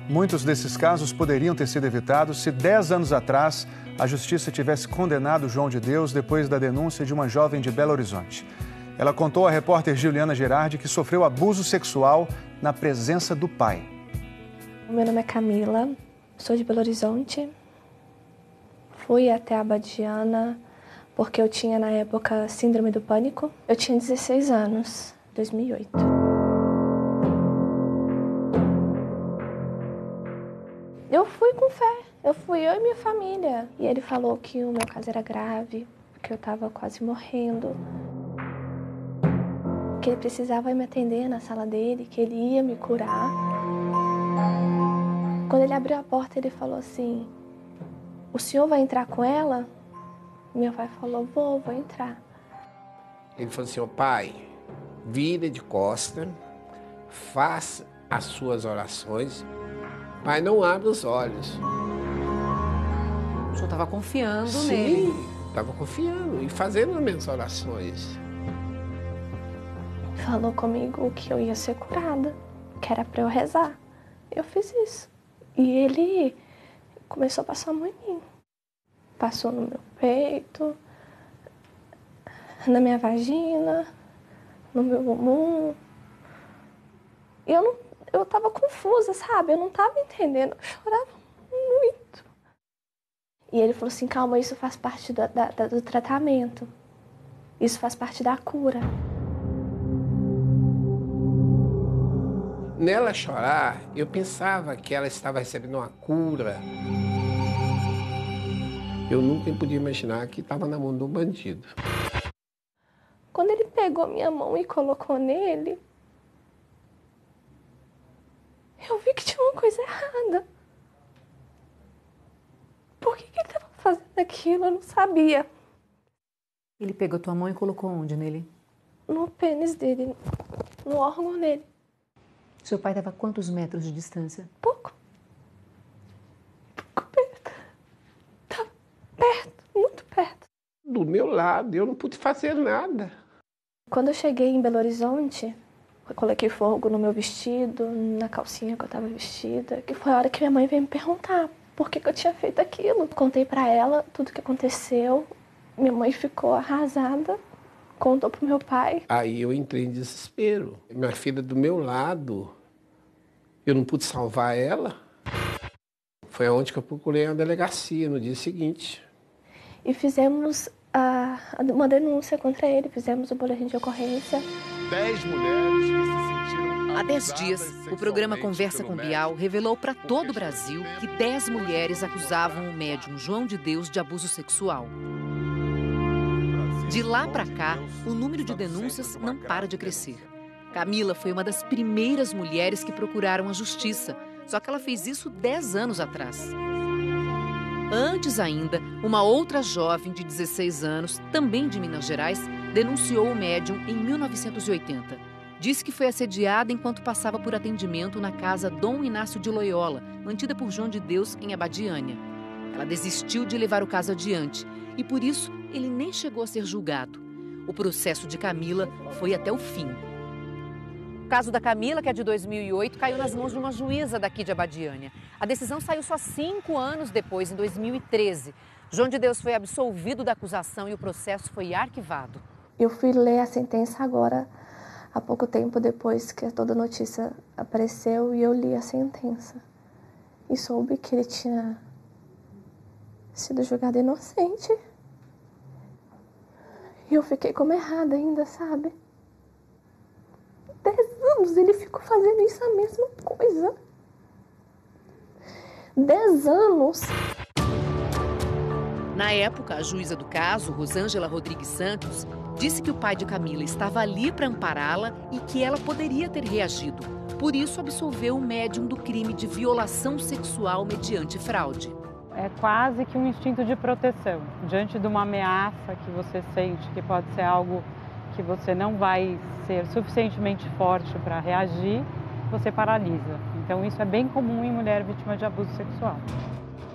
Muitos desses casos poderiam ter sido evitados se 10 anos atrás a Justiça tivesse condenado João de Deus depois da denúncia de uma jovem de Belo Horizonte. Ela contou à repórter Juliana Gerardi que sofreu abuso sexual na presença do pai. Meu nome é Camila, sou de Belo Horizonte. Fui até a Abadiana porque eu tinha na época síndrome do pânico. Eu tinha 16 anos, 2008. Eu fui com fé, eu e minha família. E ele falou que o meu caso era grave, que eu estava quase morrendo. Que ele precisava me atender na sala dele, que ele ia me curar. Quando ele abriu a porta, ele falou assim: o senhor vai entrar com ela? Meu pai falou: vou entrar. Ele falou assim: ô pai, vira de costa, faça as suas orações, pai, não abre os olhos. O senhor estava confiando nele? Sim, estava confiando e fazendo as minhas orações. Falou comigo que eu ia ser curada, que era para eu rezar. Eu fiz isso. E ele começou a passar a mão em mim. Passou no meu peito, na minha vagina, no meu bumbum. E eu tava confusa, sabe? Eu não tava entendendo, eu chorava muito. E ele falou assim: calma, isso faz parte do tratamento. Isso faz parte da cura. Nela chorar, eu pensava que ela estava recebendo uma cura. Eu nunca podia imaginar que estava na mão de um bandido. Quando ele pegou minha mão e colocou nele, eu vi que tinha uma coisa errada. Por que ele estava fazendo aquilo? Eu não sabia. Ele pegou tua mão e colocou onde nele? No pênis dele, no órgão dele. Seu pai estava a quantos metros de distância? Pouco perto. Estava perto, muito perto. Do meu lado, eu não pude fazer nada. Quando eu cheguei em Belo Horizonte, eu coloquei fogo no meu vestido, na calcinha que eu estava vestida, que foi a hora que minha mãe veio me perguntar por que eu tinha feito aquilo. Contei para ela tudo o que aconteceu. Minha mãe ficou arrasada. Contou pro meu pai. Aí eu entrei em desespero. Minha filha do meu lado, eu não pude salvar ela. Foi onde que eu procurei a delegacia no dia seguinte. E fizemos uma denúncia contra ele, fizemos o boletim de ocorrência. 10 mulheres que se sentiram há 10 dias, o programa Conversa com Bial revelou para todo o Brasil que 10 mulheres acusavam o médium João de Deus de abuso sexual. De lá para cá, o número de denúncias não para de crescer. Camila foi uma das primeiras mulheres que procuraram a justiça, só que ela fez isso 10 anos atrás. Antes ainda, uma outra jovem de 16 anos, também de Minas Gerais, denunciou o médium em 1980. Disse que foi assediada enquanto passava por atendimento na casa Dom Inácio de Loyola, mantida por João de Deus em Abadiânia. Ela desistiu de levar o caso adiante e, por isso, ele nem chegou a ser julgado. O processo de Camila foi até o fim. O caso da Camila, que é de 2008, caiu nas mãos de uma juíza daqui de Abadiânia. A decisão saiu só 5 anos depois, em 2013. João de Deus foi absolvido da acusação e o processo foi arquivado. Eu fui ler a sentença agora, há pouco tempo depois que toda a notícia apareceu, e eu li a sentença. E soube que ele tinha sido julgado inocente. E eu fiquei como errada ainda, sabe? 10 anos ele ficou fazendo isso, a mesma coisa. 10 anos. Na época, a juíza do caso, Rosângela Rodrigues Santos, disse que o pai de Camila estava ali para ampará-la e que ela poderia ter reagido. Por isso, absolveu o médium do crime de violação sexual mediante fraude. É quase que um instinto de proteção. Diante de uma ameaça que você sente que pode ser algo que você não vai ser suficientemente forte para reagir, você paralisa. Então isso é bem comum em mulher vítima de abuso sexual.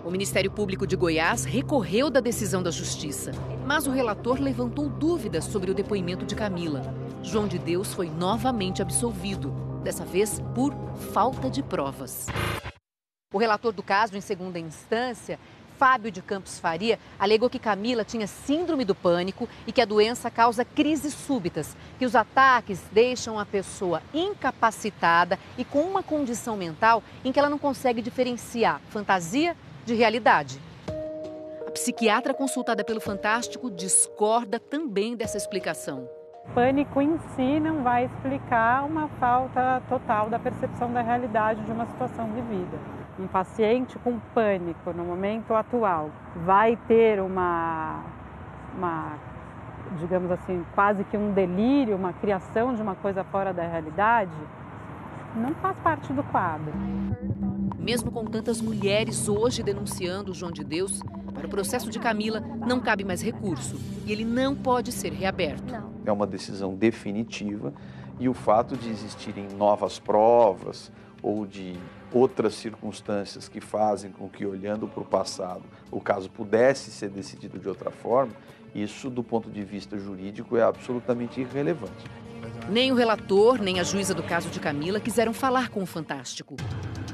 O Ministério Público de Goiás recorreu da decisão da Justiça, mas o relator levantou dúvidas sobre o depoimento de Camila. João de Deus foi novamente absolvido, dessa vez por falta de provas. O relator do caso, em segunda instância, Fábio de Campos Faria, alegou que Camila tinha síndrome do pânico e que a doença causa crises súbitas, que os ataques deixam a pessoa incapacitada e com uma condição mental em que ela não consegue diferenciar fantasia de realidade. A psiquiatra consultada pelo Fantástico discorda também dessa explicação. Pânico em si não vai explicar uma falta total da percepção da realidade de uma situação vivida. Um paciente com pânico no momento atual vai ter digamos assim, quase que um delírio, uma criação de uma coisa fora da realidade, não faz parte do quadro. Mesmo com tantas mulheres hoje denunciando o João de Deus, para o processo de Camila não cabe mais recurso e ele não pode ser reaberto. É uma decisão definitiva e o fato de existirem novas provas ou de outras circunstâncias que fazem com que, olhando para o passado, o caso pudesse ser decidido de outra forma, isso, do ponto de vista jurídico, é absolutamente irrelevante. Nem o relator, nem a juíza do caso de Camila quiseram falar com o Fantástico.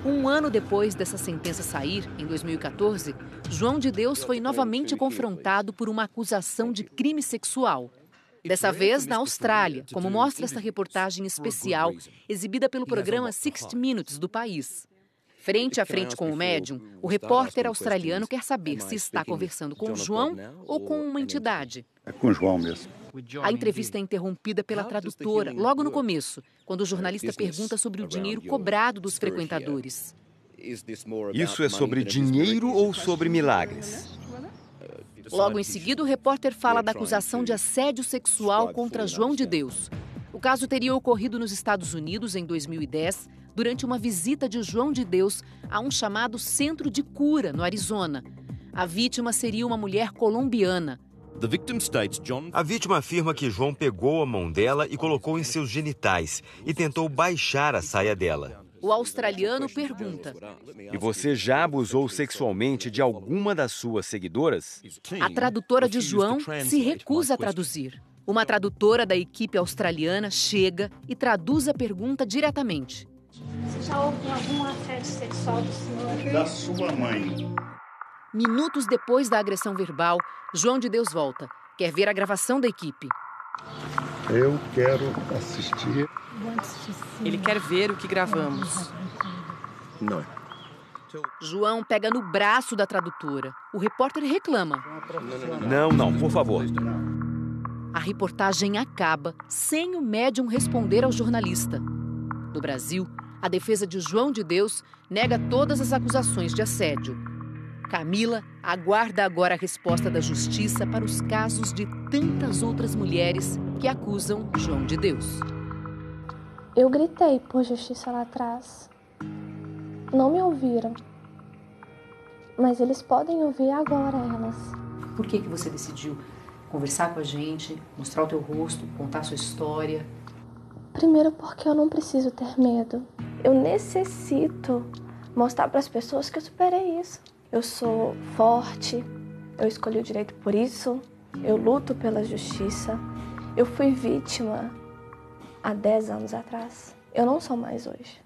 Um ano depois dessa sentença sair, em 2014, João de Deus foi novamente confrontado por uma acusação de crime sexual. Dessa vez na Austrália, como mostra esta reportagem especial, exibida pelo programa 60 Minutes do país. Frente a frente com o médium, o repórter australiano quer saber se está conversando com João ou com uma entidade. É com o João mesmo. A entrevista é interrompida pela tradutora, logo no começo, quando o jornalista pergunta sobre o dinheiro cobrado dos frequentadores. Isso é sobre dinheiro ou sobre milagres? Logo em seguida, o repórter fala da acusação de assédio sexual contra João de Deus. O caso teria ocorrido nos Estados Unidos em 2010, durante uma visita de João de Deus a um chamado Centro de Cura, no Arizona. A vítima seria uma mulher colombiana. A vítima afirma que João pegou a mão dela e colocou em seus genitais e tentou baixar a saia dela. O australiano pergunta: E você já abusou sexualmente de alguma das suas seguidoras? A tradutora de João se recusa a traduzir. Uma tradutora da equipe australiana chega e traduz a pergunta diretamente. Você já ouviu algum assédio sexual do senhor? Da sua mãe. Minutos depois da agressão verbal, João de Deus volta. Quer ver a gravação da equipe. Eu quero assistir. Ele quer ver o que gravamos. Não. João pega no braço da tradutora. O repórter reclama. Não, por favor. A reportagem acaba sem o médium responder ao jornalista. No Brasil, a defesa de João de Deus nega todas as acusações de assédio. Camila aguarda agora a resposta da justiça para os casos de tantas outras mulheres que acusam João de Deus. Eu gritei por justiça lá atrás. Não me ouviram. Mas eles podem ouvir agora, elas. Por que você decidiu conversar com a gente, mostrar o teu rosto, contar a sua história? Primeiro porque eu não preciso ter medo. Eu necessito mostrar para as pessoas que eu superei isso. Eu sou forte, eu escolhi o direito por isso, eu luto pela justiça. Eu fui vítima há 10 anos atrás. Eu não sou mais hoje.